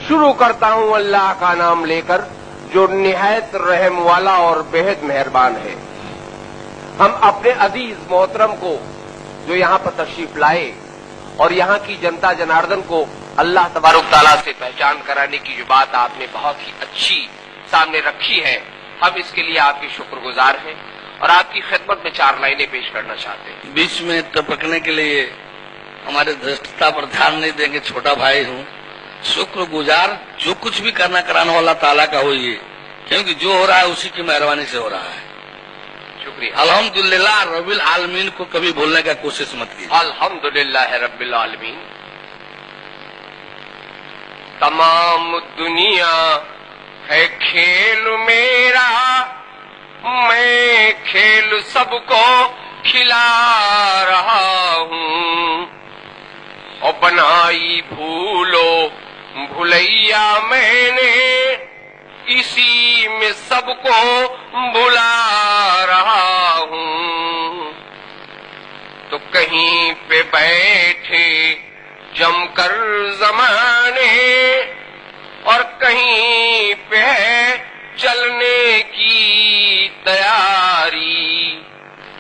शुरू करता हूं अल्लाह का नाम लेकर जो निहायत रहम वाला और बेहद मेहरबान है। हम अपने अजीज मोहतरम को जो यहां पर तशरीफ लाए और यहां की जनता जनार्दन को अल्लाह तबारक ताला से पहचान कराने की जो बात आपने बहुत ही अच्छी सामने रखी है, हम इसके लिए आपके शुक्रगुजार हैं और आपकी खिदमत में 4 लाइनें पेश करना चाहते हैं। बीच में टपकने के लिए हमारे धृष्टता पर ध्यान नहीं देंगे, छोटा भाई हूँ। शुक्रगुजार जो कुछ भी करना कराने वाला ताला का होइए, क्योंकि जो हो रहा है उसी की मेहरबानी से हो रहा है। शुक्रिया। अल्हम्दुलिल्लाह रब्बिल आलमीन को कभी भूलने का कोशिश मत कीजिए। अल्हम्दुलिल्लाह रब्बिल आलमीन। तमाम दुनिया है खेल मेरा, मैं खेल सबको खिला रहा हूँ। और बनाई भूलो भुलैया मैंने, इसी में सबको भुला रहा हूँ। तो कहीं पे बैठे जमकर जमाने और कहीं पे है चलने की तैयारी।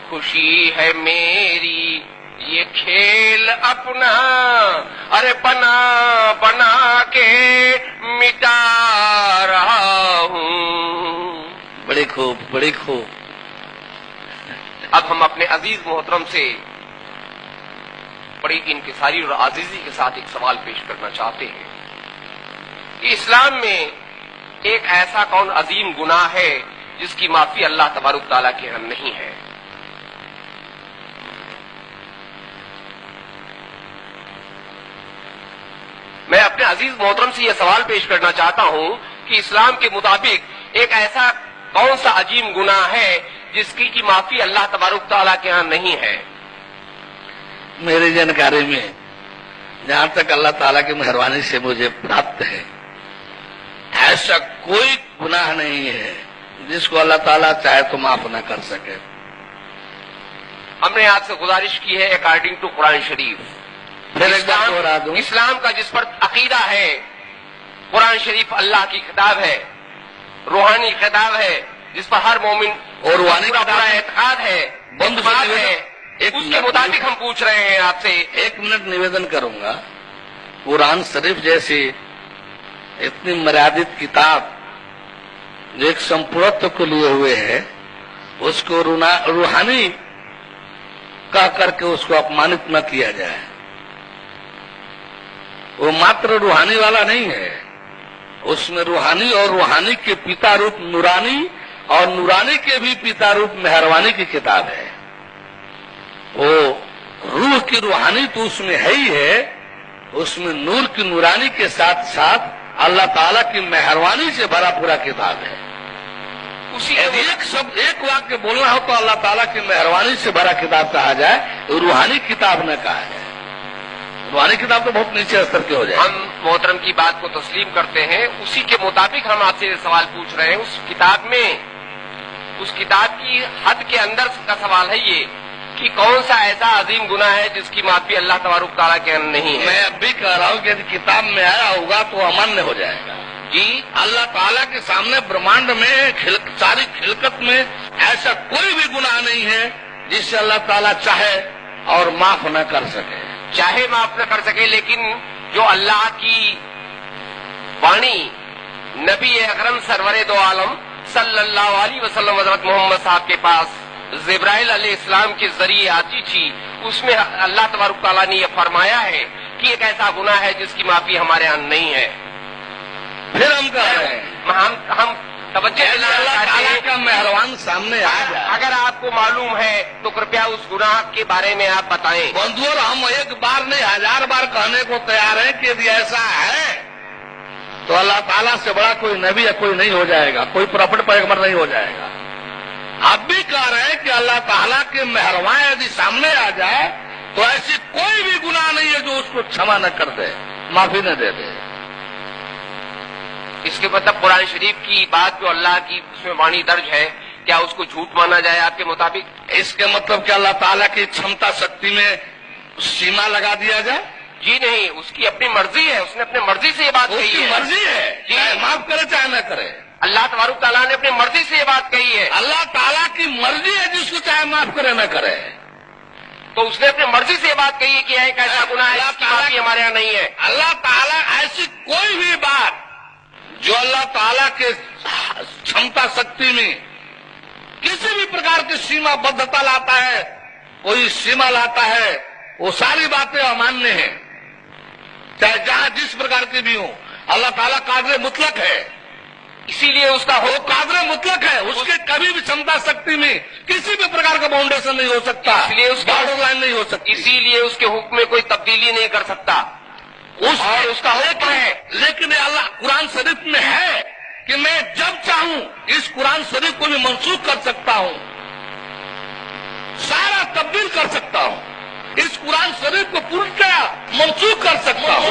खुशी है मेरी ये खेल अपना, अरे बना बना के मिटा रहा हूँ। बड़ी खूब, बड़ी खूब। अब हम अपने अजीज मोहतरम से बड़ी इंकिसारी और आजीजी के साथ एक सवाल पेश करना चाहते हैं कि इस्लाम में एक ऐसा कौन अजीम गुनाह है जिसकी माफी अल्लाह तबारक ताला के यहाँ नहीं है। मैं अपने अजीज मोहतरम से यह सवाल पेश करना चाहता हूं कि इस्लाम के मुताबिक एक ऐसा कौन सा अजीम गुनाह है जिसकी की माफी अल्लाह तबारक ताला के यहाँ नहीं है। मेरी जानकारी में जहां तक अल्लाह ताला की मेहरबानी से मुझे प्राप्त है, ऐसा कोई गुनाह नहीं है जिसको अल्लाह ताला चाहे तो माफ न कर सके। हमने आपसे गुजारिश की है अकॉर्डिंग टू कुरान शरीफ, इस्लाम का जिस पर अकीदा है, कुरान शरीफ अल्लाह की किताब है, रूहानी किताब है, जिस पर हर मोमिन और रूहानी पूरा एतकाद है, बंदबात है, उसके मुताबिक हम पूछ रहे हैं आपसे। 1 मिनट निवेदन करूंगा। कुरान शरीफ जैसी इतनी मर्यादित किताब जो एक संपूर्णत्व को लिए हुए है, उसको रूहानी कह करके उसको अपमानित न किया जाए। वो मात्र रूहानी वाला नहीं है, उसमें रूहानी और रूहानी के पिता रूप नूरानी और नूरानी के भी पिता रूप मेहरबानी की किताब है। वो रूह की रूहानी तो उसमें है ही है, उसमें नूर की नूरानी के साथ साथ अल्लाह ताला की मेहरबानी से भरा पूरा किताब है। उसी एक शब्द एक वाक्य बोलना हो तो अल्लाह ताला की मेहरबानी से भरा किताब कहा जाए, रूहानी किताब न कहा जाए। रूहानी किताब तो बहुत नीचे स्तर के हो जाए। हम मोहतरम की बात को तस्लीम करते हैं, उसी के मुताबिक हम आपसे सवाल पूछ रहे हैं। उस किताब की हद के अंदर का सवाल है ये कि कौन सा ऐसा अजीम गुनाह है जिसकी माफी अल्लाह तबारक ताला के अंदर नहीं है। मैं अब भी कह रहा हूँ कि यदि किताब में आया होगा तो अमान्य हो जाएगा। जी, अल्लाह ताला के सामने ब्रह्मांड में सारी खिलकत में ऐसा कोई भी गुनाह नहीं है जिससे अल्लाह ताला चाहे और माफ न कर सके। चाहे माफ न कर सके, लेकिन जो अल्लाह की वाणी नबी अकरम सरवरे दो आलम सल्लल्लाहु अलैहि वसल्लम हज़रत मोहम्मद साहब के पास जिब्राइल अलैहिस्सलाम के जरिए आती थी, उसमें अल्लाह तबारक ताला ने यह फरमाया है कि एक ऐसा गुनाह है जिसकी माफी हमारे यहाँ नहीं है। फिर हम कह रहे हैं हम तवज्जो अल्लाह का मेहरबान सामने आ जाए। अगर आपको मालूम है तो कृपया उस गुनाह के बारे में आप बताएं। बंधुओं, हम एक बार नहीं 1000 बार कहने को तैयार है कि यदि ऐसा है तो अल्लाह ताला से बड़ा कोई नबी या कोई नहीं हो जाएगा, कोई प्रॉफिट पैगंबर नहीं हो जाएगा। आप भी कह रहे हैं कि अल्लाह ताला के मेहरबान यदि सामने आ जाए तो ऐसी कोई भी गुनाह नहीं है जो उसको क्षमा न कर दे, माफी न दे दे। इसके मतलब कुरान शरीफ की बात जो अल्लाह की उसमें वाणी दर्ज है, क्या उसको झूठ माना जाए आपके मुताबिक? इसके मतलब कि अल्लाह ताला की क्षमता शक्ति में सीमा लगा दिया जाए? جی نہیں، اس کی اپنی مرضی ہے، اس نے اپنی مرضی سے یہ بات اس کہی کی ہے۔ مرضی ہے، جی۔ چاہے معاف کرے چاہے نہ کرے۔ اللہ تبارک تعالیٰ نے اپنی مرضی سے یہ بات کہی ہے، اللہ تعالیٰ کی مرضی ہے جس کو چاہے معاف کرے نہ کرے۔ تو اس نے اپنی مرضی سے یہ بات کہی ہے کہ ایک ایسا گناہ ہے جس کی معافی ہمارے یہاں نہیں ہے۔ اللہ تعالیٰ ایسی کوئی بھی بات جو اللہ تعالیٰ کے چھمتا شکتی میں کسی بھی پرکار کی سیما بدھتا لاتا ہے، کوئی سیما لاتا ہے، وہ ساری باتیں امانیہ ہیں، چاہے جہاں جس پرکار کی بھی ہوں۔ اللہ تعالیٰ قادر مطلق ہے، اسی لیے اس کا وہ حکم قادر مطلق ہے، اس کے کبھی بھی چھمتا شکتی میں کسی بھی پرکار کا باؤنڈیشن نہیں ہو سکتا، اس لیے اس کا بارڈر لائن نہیں ہو سکتی۔ اسی لیے اس کے حکم میں کوئی تبدیلی نہیں کر سکتا، اور اس کا حکم ہے۔ لیکن اللہ قرآن شریف میں ہے کہ میں جب چاہوں اس قرآن شریف کو بھی منسوخ کر سکتا ہوں، سارا تبدیل کر سکتا ہوں، اس قرآن شریف کو پورا منسوخ کر سکتا ہوں۔